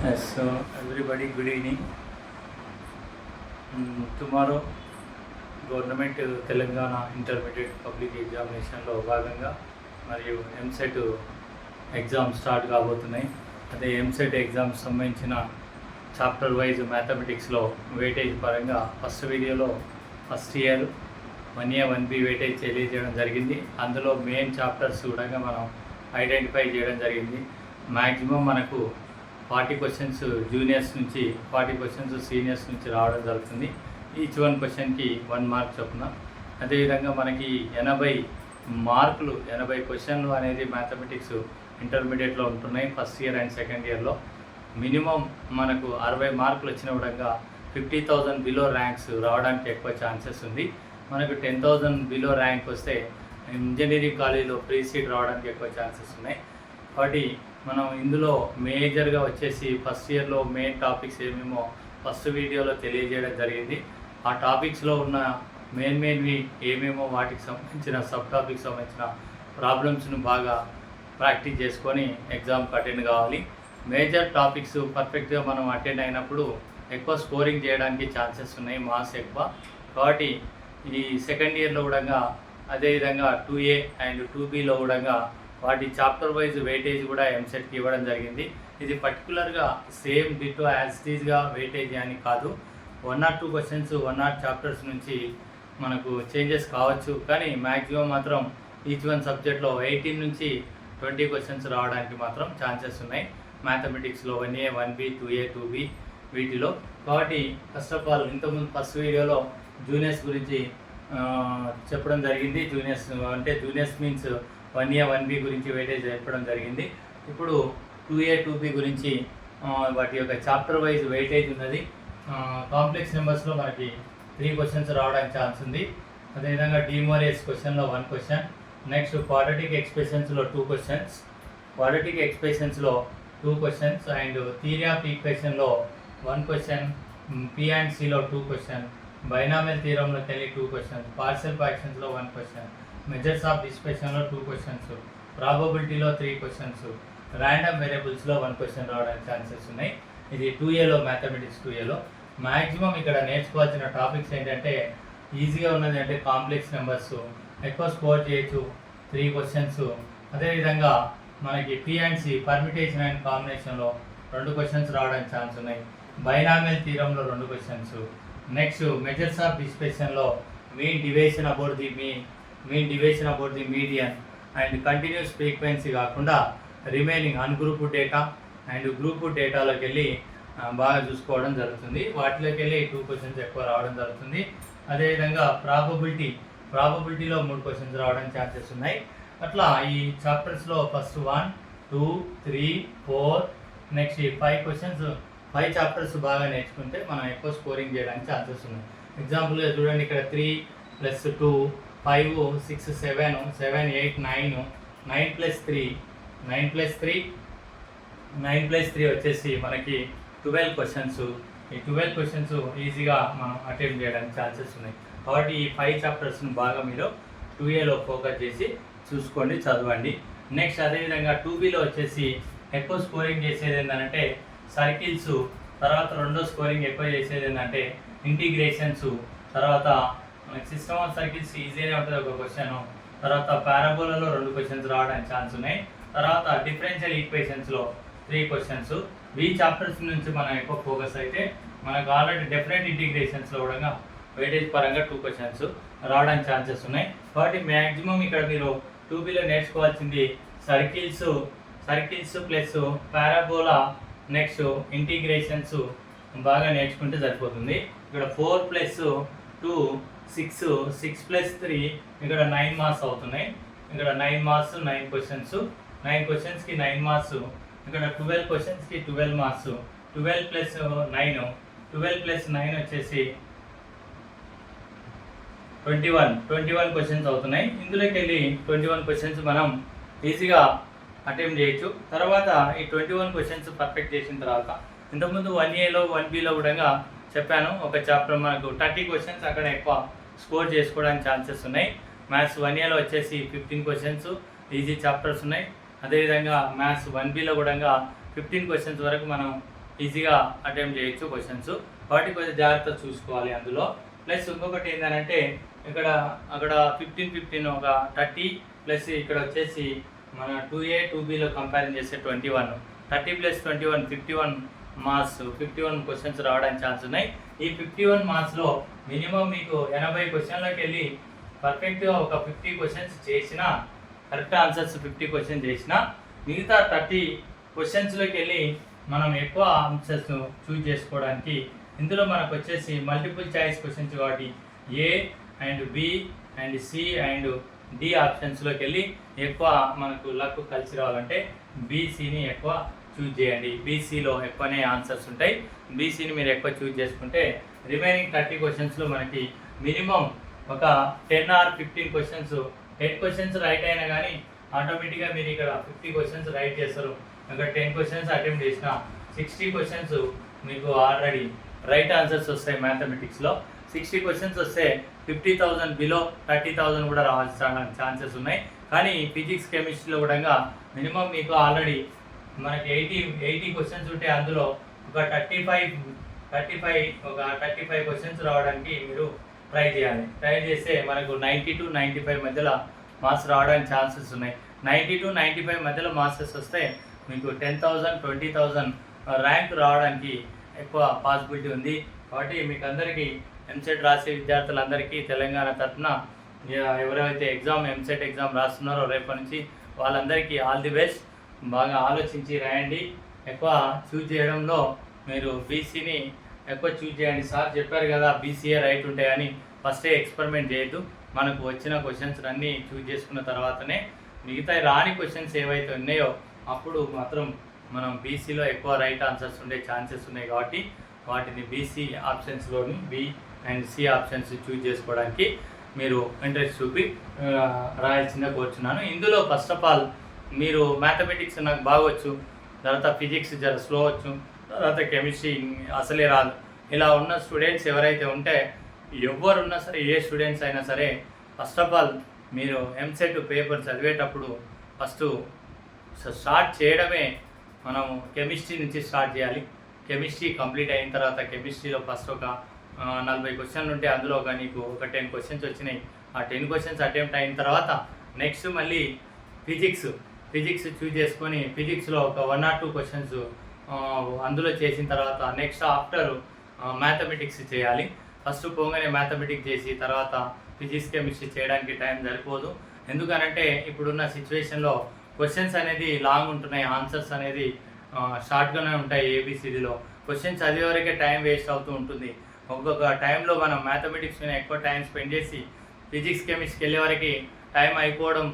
Yes, so everybody, good evening. Tomorrow, government Telangana intermediate public ఎగ్జామినేషన్లో భాగంగా మరియు ఎంసెట్ ఎగ్జామ్ స్టార్ట్ కాబోతున్నాయి. అదే ఎంసెట్ ఎగ్జామ్స్ సంబంధించిన చాప్టర్ వైజ్ మ్యాథమెటిక్స్లో వెయిటేజ్ పరంగా ఫస్ట్ వీడియోలో first year 1A 1B weightage తెలియజేయడం జరిగింది. అందులో మెయిన్ చాప్టర్స్ కూడా మనం ఐడెంటిఫై చేయడం జరిగింది. మ్యాక్సిమం మనకు 40 క్వశ్చన్స్ జూనియర్స్ నుంచి 40 క్వశ్చన్స్ సీనియర్స్ నుంచి రావడం జరుగుతుంది. ఈచ్ వన్ క్వశ్చన్కి 1 మార్క్ చొప్పున. అదేవిధంగా మనకి 80 మార్కులు 80 క్వశ్చన్లు అనేది మ్యాథమెటిక్స్ ఇంటర్మీడియట్లో ఉంటున్నాయి ఫస్ట్ ఇయర్ అండ్ సెకండ్ ఇయర్లో. మినిమం మనకు 60 మార్కులు వచ్చిన విధంగా 50,000 బిలో ర్యాంక్స్ రావడానికి ఎక్కువ ఛాన్సెస్ ఉంది. మనకు 10,000 బిలో ర్యాంక్ వస్తే ఇంజనీరింగ్ కాలేజీలో ఫ్రీ సీట్ రావడానికి ఎక్కువ ఛాన్సెస్ ఉన్నాయి. కాబట్టి మనం ఇందులో మేజర్గా వచ్చేసి ఫస్ట్ ఇయర్లో మెయిన్ టాపిక్స్ ఏమేమో ఫస్ట్ వీడియోలో తెలియజేయడం జరిగింది. ఆ టాపిక్స్లో ఉన్న మెయిన్వి ఏమేమో వాటికి సంబంధించిన సబ్ టాపిక్స్ సంబంధించిన ప్రాబ్లమ్స్ను బాగా ప్రాక్టీస్ చేసుకొని ఎగ్జామ్కి అటెండ్ కావాలి. మేజర్ టాపిక్స్ పర్ఫెక్ట్గా మనం అటెండ్ అయినప్పుడు ఎక్కువ స్కోరింగ్ చేయడానికి ఛాన్సెస్ ఉన్నాయి, మార్క్స్ ఎక్కువ. కాబట్టి ఈ సెకండ్ ఇయర్లో కూడా అదేవిధంగా 2A అండ్ 2Bలో కూడా వాటి చాప్టర్ వైజ్ వెయిటేజ్ కూడా ఎంసెట్కి ఇవ్వడం జరిగింది. ఇది పర్టికులర్గా సేమ్ డిటో యాజ్ టీజ్గా వెయిటేజ్ అని కాదు. 1 or 2 క్వశ్చన్స్ 1 or 2 చాప్టర్స్ నుంచి మనకు చేంజెస్ కావచ్చు, కానీ మ్యాక్సిమం మాత్రం ఈచ్ వన్ సబ్జెక్ట్లో 18 నుంచి 20 క్వశ్చన్స్ రావడానికి మాత్రం ఛాన్సెస్ ఉన్నాయి మ్యాథమెటిక్స్లో 1A 1B 2A 2B వీటిలో. కాబట్టి ఫస్ట్ ఆఫ్ ఆల్ ఇంతకుముందు ఫస్ట్ వీడియోలో జూనియర్స్ గురించి చెప్పడం జరిగింది. జూనియర్స్ మీన్స్ 1A 1B గురించి వెయిటేజ్ చెప్పడం జరిగింది. ఇప్పుడు 2A 2B గురించి వాటి యొక్క చాప్టర్ వైజ్ వెయిటేజ్ ఉన్నది. కాంప్లెక్స్ నెంబర్స్లో మనకి 3 క్వశ్చన్స్ రావడానికి ఛాన్స్ ఉంది. అదేవిధంగా డిమోరియస్ క్వశ్చన్లో 1 క్వశ్చన్, నెక్స్ట్ క్వాడ్రాటిక్ ఎక్స్ప్రెషన్స్లో 2 క్వశ్చన్స్, క్వాడ్రాటిక్ ఎక్స్ప్రెషన్స్లో 2 క్వశ్చన్స్ అండ్ థియరీ ఆఫ్ ఈక్వేషన్లో 1 క్వశ్చన్, P and Cలో 2 క్వశ్చన్, బైనామియల్ థియరంలోకి వెళ్ళి 2 క్వశ్చన్స్, పార్షియల్ ఫ్రాక్షన్స్లో 1 క్వశ్చన్, మెజర్స్ ఆఫ్ డిస్పర్షన్లో 2 క్వశ్చన్స్, ప్రాబబిలిటీలో 3 క్వశ్చన్స్, ర్యాండమ్ వేరియబుల్స్లో 1 క్వశ్చన్ రావడానికి ఛాన్సెస్ ఉన్నాయి. ఇది 2Aలో మ్యాథమెటిక్స్ 2Aలో. మ్యాక్సిమం ఇక్కడ నేర్చుకోవాల్సిన టాపిక్స్ ఏంటంటే ఈజీగా ఉన్నది అంటే కాంప్లెక్స్ నెంబర్స్ ఎక్కువ స్కోర్ చేయొచ్చు, 3 క్వశ్చన్స్. అదేవిధంగా మనకి P and C permutation and కాంబినేషన్లో 2 క్వశ్చన్స్ రావడానికి ఛాన్స్ ఉన్నాయి. బైనామియల్ థియరంలో 2 క్వశ్చన్స్, నెక్స్ట్ మెజర్స్ ఆఫ్ డిస్పర్షన్లో mean deviation about the median and continuous frequency కాకుండా remaining ungroup data and group డేటాలోకి వెళ్ళి బాగా చూసుకోవడం జరుగుతుంది. వాటిలోకి వెళ్ళి 2 క్వశ్చన్స్ ఎక్కువ రావడం జరుగుతుంది. అదేవిధంగా ప్రాబబిలిటీలో 3 క్వశ్చన్స్ రావడానికి ఛాన్సెస్ ఉన్నాయి. అట్లా ఈ చాప్టర్స్లో ఫస్ట్ 1 2 3 4 నెక్స్ట్ 5 క్వశ్చన్స్ 5 చాప్టర్స్ బాగా నేర్చుకుంటే మనం ఎక్కువ స్కోరింగ్ చేయడానికి ఛాన్సెస్ ఉన్నాయి. ఎగ్జాంపుల్గా చూడండి, ఇక్కడ 3 + 2 5 6 7 7 8 9 9 + 3 వచ్చేసి మనకి 12 క్వశ్చన్స్. ఈ 12 క్వశ్చన్స్ ఈజీగా మనం అటెంప్ట్ చేయడానికి ఛాన్సెస్ ఉన్నాయి. కాబట్టి ఈ 5 చాప్టర్స్ని బాగా మీరు 2Aలో ఫోకస్ చేసి చూసుకోండి, చదవండి. నెక్స్ట్ అదేవిధంగా 2Bలో వచ్చేసి ఎక్కువ స్కోరింగ్ చేసేది ఏంటంటే సర్కిల్స్, తర్వాత రెండో స్కోరింగ్ ఎక్కువ చేసేది ఏంటంటే ఇంటిగ్రేషన్స్, తర్వాత మనకి సిస్టమ్ ఆఫ్ సర్కిల్స్ ఈజీగానే ఉంటుంది 1 క్వశ్చన్, తర్వాత పారాబోలాలో 2 క్వశ్చన్స్ రావడానికి ఛాన్స్ ఉన్నాయి, తర్వాత డిఫరెన్షియల్ ఈక్వేషన్స్లో 3 క్వశ్చన్స్. ఈ చాప్టర్స్ నుంచి మనం ఎక్కువ ఫోకస్ అయితే మనకు ఆల్రెడీ డెఫినెట్ ఇంటిగ్రేషన్స్లో కూడా వెయిటేజ్ పరంగా 2 క్వశ్చన్స్ రావడానికి ఛాన్సెస్ ఉన్నాయి. కాబట్టి మ్యాక్సిమం ఇక్కడ మీరు 2Bలో నేర్చుకోవాల్సింది circles plus parabola, next integrations బాగా నేర్చుకుంటే సరిపోతుంది. ఇక్కడ 4 + 2 6 + 3 ఇక్కడ 9 మార్క్స్ అవుతున్నాయి. ఇక్కడ 9 మార్క్స్ 9 క్వశ్చన్స్, 9 క్వశ్చన్స్కి 9 మార్క్స్. ఇక్కడ 12 క్వశ్చన్స్కి 12 మార్క్స్. 12 + 9 వచ్చేసి 21 క్వశ్చన్స్ అవుతున్నాయి. ఇందులోకి వెళ్ళి 21 క్వశ్చన్స్ మనం ఈజీగా అటెంప్ట్ చేయొచ్చు. తర్వాత ఈ 21 క్వశ్చన్స్ పర్ఫెక్ట్ చేసిన తర్వాత ఇంతకుముందు 1Aలో 1Bలో కూడా చెప్పాను, ఒక చాప్టర్ మనకు 30 క్వశ్చన్స్ అక్కడ ఎక్కువ స్కోర్ చేసుకోవడానికి ఛాన్సెస్ ఉన్నాయి. మ్యాథ్స్ 1Aలో వచ్చేసి 15 క్వశ్చన్స్ ఈజీ చాప్టర్స్ ఉన్నాయి. అదేవిధంగా మ్యాథ్స్ 1Bలో కూడా 15 క్వశ్చన్స్ వరకు మనం ఈజీగా అటెంప్ట్ చేయొచ్చు క్వశ్చన్స్. కాబట్టి కొంచెం జాగ్రత్త చూసుకోవాలి అందులో. ప్లస్ ఇంకొకటి ఏంటంటే అక్కడ 15 ఒక 30 ప్లస్ ఇక్కడ వచ్చేసి మన 2A 2Bలో కంపేర్ చేస్తే 21, 30 + 21 51 మార్క్స్, 51 క్వశ్చన్స్ రావడానికి ఛాన్స్ ఉన్నాయి. ఈ 51 మార్క్స్లో మినిమం మీకు 80 క్వశ్చన్లోకి వెళ్ళి పర్ఫెక్ట్గా ఒక 50 క్వశ్చన్స్ చేసినా, కరెక్ట్ ఆన్సర్స్ 50 క్వశ్చన్ చేసినా, మిగతా 30 క్వశ్చన్స్లోకి వెళ్ళి మనం ఎక్కువ ఆన్సర్స్ చూజ్ చేసుకోవడానికి ఇందులో మనకు వచ్చేసి మల్టిపుల్ చాయిస్ క్వశ్చన్స్ కాబట్టి A and B and C and D ఆప్షన్స్లోకి వెళ్ళి ఎక్కువ మనకు లక్ కలిసి రావాలంటే BCని ఎక్కువ చూజ్ చేయండి. BCలో ఎక్కువనే ఆన్సర్స్ ఉంటాయి. BCని మీరు ఎక్కువ చూజ్ చేసుకుంటే రిమైనింగ్ 30 క్వశ్చన్స్లో మనకి మినిమం ఒక 10 or 15 క్వశ్చన్స్, 10 క్వశ్చన్స్ రైట్ అయినా కానీ ఆటోమేటిక్గా మీరు ఇక్కడ 50 క్వశ్చన్స్ రైట్ చేస్తారు. ఇక్కడ 10 క్వశ్చన్స్ అటెంప్ట్ చేసిన 60 క్వశ్చన్స్ మీకు ఆల్రెడీ రైట్ ఆన్సర్స్ వస్తాయి. మ్యాథమెటిక్స్లో 60 క్వశ్చన్స్ వస్తే 50,000 బిలో 30,000 కూడా రావాల్సిన ఛాన్సెస్ ఉన్నాయి. కానీ ఫిజిక్స్ కెమిస్ట్రీలో కూడా మినిమం మీకు ఆల్రెడీ మనకి 80 క్వశ్చన్స్ ఉంటే అందులో ఒక 35 క్వశ్చన్స్ రావడానికి మీరు ట్రై చేయాలి. ట్రై చేస్తే మనకు 90 to 95 మధ్యలో మార్క్స్ రావడానికి ఛాన్సెస్ ఉన్నాయి. 90 to 95 మధ్యలో మార్క్స్ వస్తే మీకు 10,000 20,000 ర్యాంక్ రావడానికి ఎక్కువ పాసిబిలిటీ ఉంది. కాబట్టి మీకు అందరికీ ఎంసెట్ రాసే విద్యార్థులందరికీ తెలంగాణ తరఫున ఎవరైతే ఎంసెట్ ఎగ్జామ్ రాస్తున్నారో రేపటి నుంచి వాళ్ళందరికీ ఆల్ ది బెస్ట్. బాగా ఆలోచించి రాయండి. ఎక్కువ చూజ్ చేయడంలో మీరు BCని ఎక్కువ చూజ్ చేయండి. సార్ చెప్పారు కదా BCA రైట్ ఉంటాయని ఫస్టే ఎక్స్పెరిమెంట్ చేయొద్దు. మనకు వచ్చిన క్వశ్చన్స్ అన్నీ చూజ్ చేసుకున్న తర్వాతనే మిగతా రాని క్వశ్చన్స్ ఏవైతే ఉన్నాయో అప్పుడు మాత్రం మనం BCలో ఎక్కువ రైట్ ఆన్సర్స్ ఉండే ఛాన్సెస్ ఉన్నాయి. కాబట్టి వాటిని BC ఆప్షన్స్లోని B and C options choose చేసుకోవడానికి మీరు ఇంట్రెస్ట్ చూపి రాయాల్సిందే కోరుచున్నాను. ఇందులో ఫస్ట్ ఆఫ్ ఆల్ మీరు మ్యాథమెటిక్స్ నాకు బాగొచ్చు, తర్వాత ఫిజిక్స్ జర స్లో వచ్చు, తర్వాత కెమిస్ట్రీ అసలే రాదు, ఇలా ఉన్న స్టూడెంట్స్ ఎవరైతే ఉంటే ఎవరున్నా సరే, ఏ స్టూడెంట్స్ అయినా సరే, ఫస్ట్ ఆఫ్ ఆల్ మీరు ఎంసెట్ పేపర్ చదివేటప్పుడు ఫస్ట్ స్టార్ట్ చేయడమే మనం కెమిస్ట్రీ నుంచి స్టార్ట్ చేయాలి. కెమిస్ట్రీ కంప్లీట్ అయిన తర్వాత కెమిస్ట్రీలో ఫస్ట్ ఒక 40 క్వశ్చన్లు ఉంటే అందులో నీకు ఒక 10 క్వశ్చన్స్ వచ్చినాయి. ఆ 10 క్వశ్చన్స్ అటెంప్ట్ అయిన తర్వాత నెక్స్ట్ మళ్ళీ ఫిజిక్స్ చూజ్ చేసుకొని ఫిజిక్స్లో ఒక 1 or 2 క్వశ్చన్స్ అందులో చేసిన తర్వాత నెక్స్ట్ ఆఫ్టర్ మ్యాథమెటిక్స్ చేయాలి. ఫస్ట్ పోగానే మ్యాథమెటిక్స్ చేసి తర్వాత ఫిజిక్స్ కెమిస్ట్రీ చేయడానికి టైం సరిపోదు. ఎందుకనంటే ఇప్పుడున్న సిచ్యువేషన్లో క్వశ్చన్స్ అనేది లాంగ్ ఉంటున్నాయి, ఆన్సర్స్ అనేది షార్ట్గానే ఉంటాయి. ABCDలో క్వశ్చన్స్ చదివే వరకే టైం వేస్ట్ అవుతూ ఉంటుంది. ఒక్కొక్క టైంలో మనం మ్యాథమెటిక్స్ మీద ఎక్కువ టైం స్పెండ్ చేసి ఫిజిక్స్ కెమిస్ట్రీకి వెళ్ళే వరకు టైం అయిపోవడం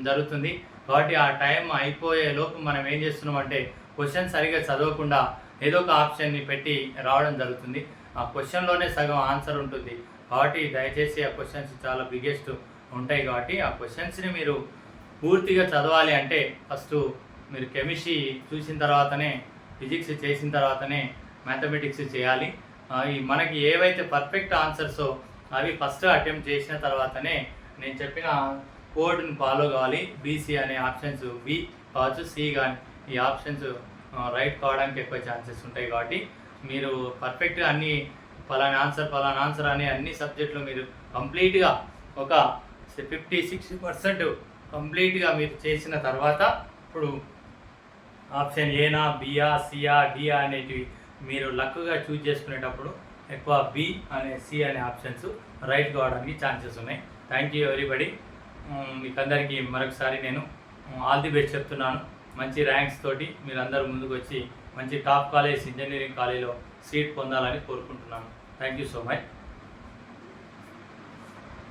జరుగుతుంది. కాబట్టి ఆ టైం అయిపోయే లోపు మనం ఏం చేస్తున్నామంటే క్వశ్చన్ సరిగ్గా చదవకుండా ఏదో ఒక ఆప్షన్ని పెట్టి రావడం జరుగుతుంది. ఆ క్వశ్చన్లోనే సగం ఆన్సర్ ఉంటుంది. కాబట్టి దయచేసి ఆ క్వశ్చన్స్ చాలా బిగ్గెస్ట్ ఉంటాయి. కాబట్టి ఆ క్వశ్చన్స్ని మీరు పూర్తిగా చదవాలి అంటే ఫస్ట్ మీరు కెమిస్ట్రీ చూసిన తర్వాతనే ఫిజిక్స్ చేసిన తర్వాతనే మ్యాథమెటిక్స్ చేయాలి. మనకి ఏవైతే పర్ఫెక్ట్ ఆన్సర్సో అవి ఫస్ట్ అటెంప్ట్ చేసిన తర్వాతనే నేను చెప్పిన కోడ్ని ఫాలో కావాలి. BC అనే ఆప్షన్స్ B కావచ్చు, C కానీ ఈ ఆప్షన్స్ రైట్ కావడానికి ఎక్కువ ఛాన్సెస్ ఉంటాయి. కాబట్టి మీరు పర్ఫెక్ట్గా అన్ని ఫలానా ఆన్సర్ అనే అన్ని సబ్జెక్టులు మీరు కంప్లీట్గా ఒక 50-60% కంప్లీట్గా మీరు చేసిన తర్వాత ఇప్పుడు ఆప్షన్ ఏనా, బియా, సియా, డియా అనేటివి మీరు లక్గా చూజ్ చేసుకునేటప్పుడు ఎక్కువ B అనే C అనే ఆప్షన్స్ రైట్ కావడానికి ఛాన్సెస్ ఉన్నాయి. Thank you everybody. మీకు అందరికీ మరొకసారి నేను ఆల్ ది బెస్ట్ చెప్తున్నాను. మంచి ర్యాంక్స్ తోటి మీరు అందరూ ముందుకు వచ్చి మంచి టాప్ కాలేజ్ ఇంజనీరింగ్ కాలేజీలో సీట్ పొందాలని కోరుకుంటున్నాను. Thank you so much.